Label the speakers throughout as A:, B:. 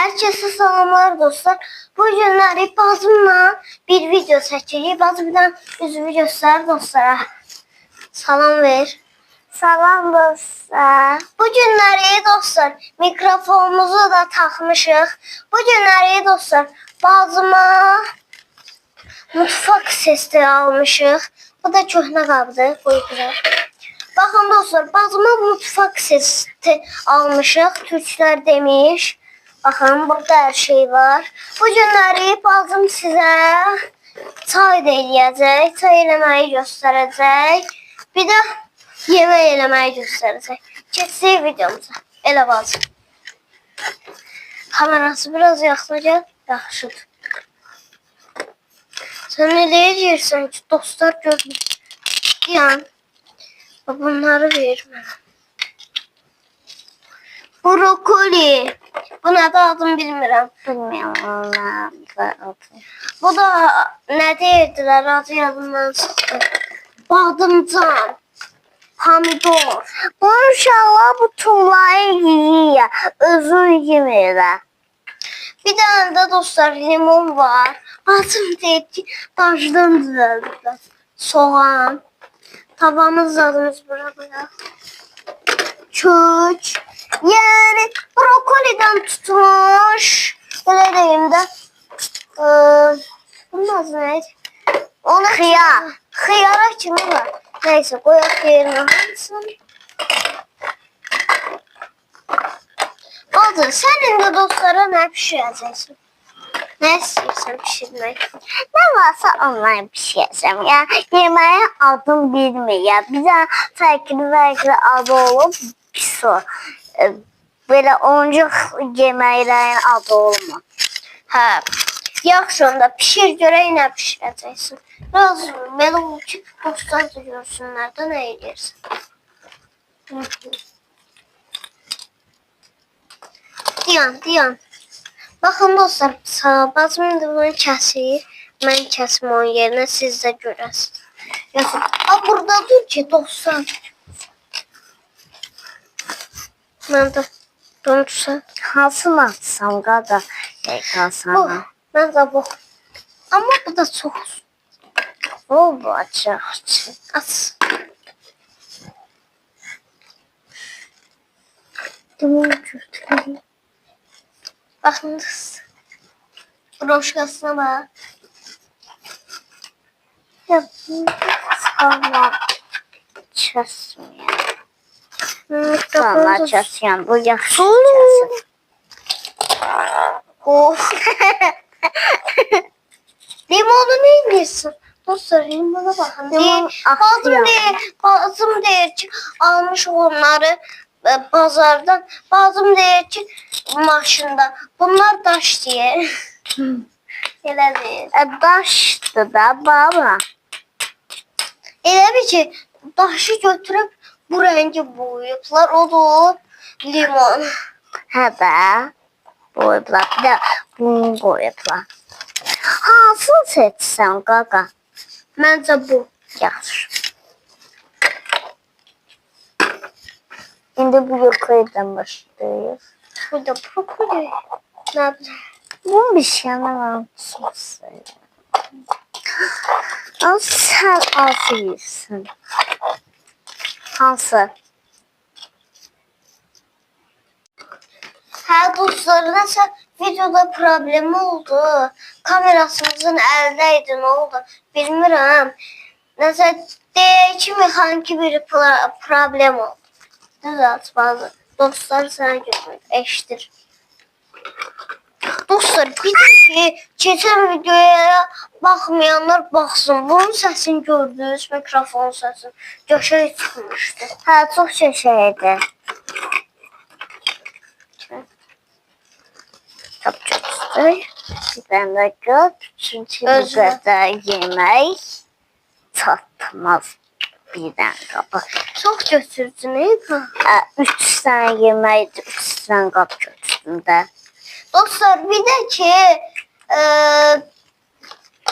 A: Herkese salamlar dostlar. Bu günləri bazımla bir video çəkəcəyik. Bazımdan üzümü göstər dostlara. Salam ver.
B: Salam dostlar.
A: Bu günləri dostlar mikrofonumuzu da taxmışıq. Bu günləri dostlar bazıma mutfaq seti almışıq. Bu da köhnə qabdır. Qoydular. Baxın dostlar bazıma mutfaq seti almışıq. Türklər demiş. Baxın, burada hər şey var. Bu günləri bazım sizə çay da eləyəcək, çay eləməyi göstərəcək. Bir də yemək eləməyi göstərəcək. Keçsək videomuza. Elə bazım. Kamerası biraz yaxına gəl. Yaxşıdır. Sən nə deyəcəksən ki, dostlar görmür. Yəni, bunları ver mənə. Brokoli. Bu nədir adını bilmirəm.
B: Bilmiyorum valla.
A: Bu da nə deyirdilər adı yadımdan çıxdı. Badımcan. Pomidor.
B: Bu inşallah bu tuğlayı yiyor. Özün yemir.
A: Bir tane de dostlar limon var. Bazım deyir ki dajdan düzəldirlər. Soğan. Tavamız zadımız bura. Kök. Yani brokoliden tutmuş. Öyle deyim de. Bunun adı neydi? Ona
B: Xiyar.
A: Xiyara kimi var? Neyse koyak yerine hansın? Oldu. Sen indi dostlara ne pişireceksin? Ne istiyorsan pişirmek?
B: Ne varsa onları pişireceğim. Ya yemeğe adım bilmiyor. Bir de farklı adı olup pis o. Böyle oyuncak yemeklerin adı olma.
A: Ha. Yaxşı onda pişir görək nə pişirəcəksin. Biraz belə olur ki, dostlar da görsünlər də nə edirsən. Diyan. Baxın dostlar, bazım indi bunu kəsir. Mən kəsim onun yerinə siz də görəsiniz. Yaxın. Ha burada dur ki dostlar. Mən də bunu tutsan.
B: Hansını atsam qada?
A: Bu.
B: Sana.
A: Mən də bu. Amma bu da çox.
B: Bu açıq.
A: Aç. Limon götüreyim. Baxınız. Broşkasına bak.
B: Ya sana çesmiyor. Sana çesmiyor. Bu yaxşı çesir.
A: Of. Limonu ne yiyorsun? Dostlar limona bakın.
B: Limon
A: Bazım deyir ki almış onları bazardan. Bazım deyir ki maşında. Bunlar daş diye. Elə deyir.
B: Daşdı da baba.
A: Elə bir ki daşı götürüb bu rengi boyayıblar. O da o limon.
B: Hə də. Boyublar. Bir də bunu boyublar. Hansını seçsən qaqa?
A: Məncə bu.
B: Yaxşı. İndi bu yukarıdan başlayır.
A: Bu da brokoli. Nə bileyim.
B: Bunun bir şeyini var. Sen az yiyirsin. Hansı?
A: Hə dostlar, nəsə videoda problemi oldu. Kamerasımızın əldəydi, nə oldu? Bilmirəm. Nəsə deyək ki, mexaniki bir problem oldu. Düzelt bazı. Dostlar sənə görmək, eşidir. Dostlar, bir də ki, keçən videoya baxmayanlar baxsın. Bunun səsini gördünüz, mikrofon səsini. Göşəyə çıxmışdı.
B: Hə, çox şeşəydi. Çok istedim. Ben de gör. Çünkü bu kadar yemek tatmaz birden kaba.
A: Çox götürdün, eyvah.
B: 3 tane yemek, 3 tane kap götürdüm de.
A: Dostlar bir de ki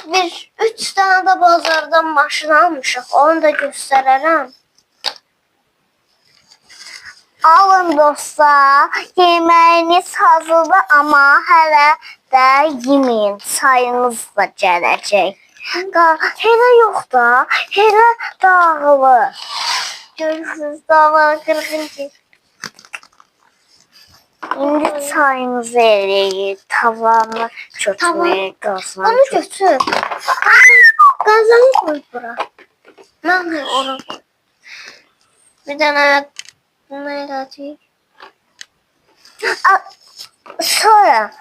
A: bir 3 tane de bazardan maşın almışıq. Onu da göstərərəm.
B: Alın dostlar, yeməyiniz hazırdır, amma hələ də yeməyin, sayınız da gələcək. Elə yox da, elə dağılır.
A: Görürsünüz davalı kırgıncı.
B: İndi çayımızı eləyir, tavanı kötürməyir, qazanı
A: Onu götür. Kazanı koy bura. Ben de onu koy. Bir tane bunu eləcəyik.
B: Sonra,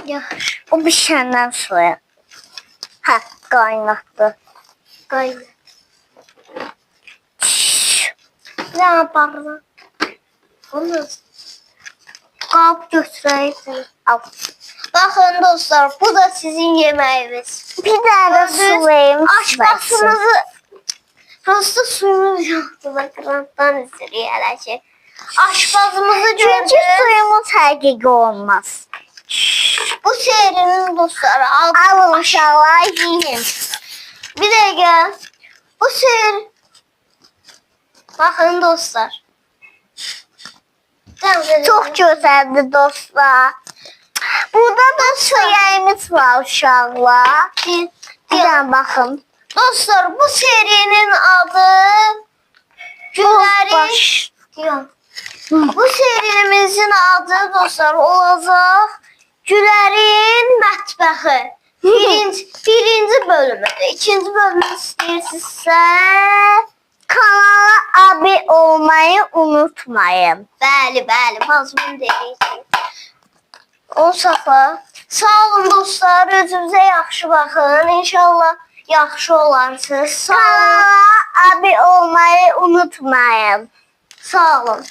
A: Yaxşı.
B: o bişəndən sonra. Hə, qaynatdı.
A: Qayna. Bir tane barına. Onu qab götürəyik.
B: Al.
A: Baxın dostlar, bu da sizin yemeğiniz.
B: Bir dənə su verim.
A: Aşpazımızı prosto suyumuz yoxdur da qırantdan istəyirik hələ ki. Aşpazımızı
B: Çünki
A: gördük.
B: suyumuz həqiqi olmaz.
A: Bu serinin dostları
B: Alın uşaqlar, yiyin.
A: Bir dəqiqə. Bu ser. Baxın dostlar.
B: Çox gözəldir dostlar. Burada da suyayımız var uşaqlar. Bir dənə baxın.
A: Dostlar, bu serinin adı Günlərin
B: Baş.
A: Yox. Bu serimizin adı dostlar olacaq Gülərin mətbəxi. Birinci bölümüdür. İkinci bölümü istəyirsinizsə
B: Kanala abone olmayı unutmayın.
A: bəli, mazmun deyirik. O saxla. Sağ olun dostlar, özünüzə yaxşı baxın. İnşallah yaxşı olarsınız. Sağ olun.
B: Kanala abone olmayı unutmayın.
A: Sağ olun.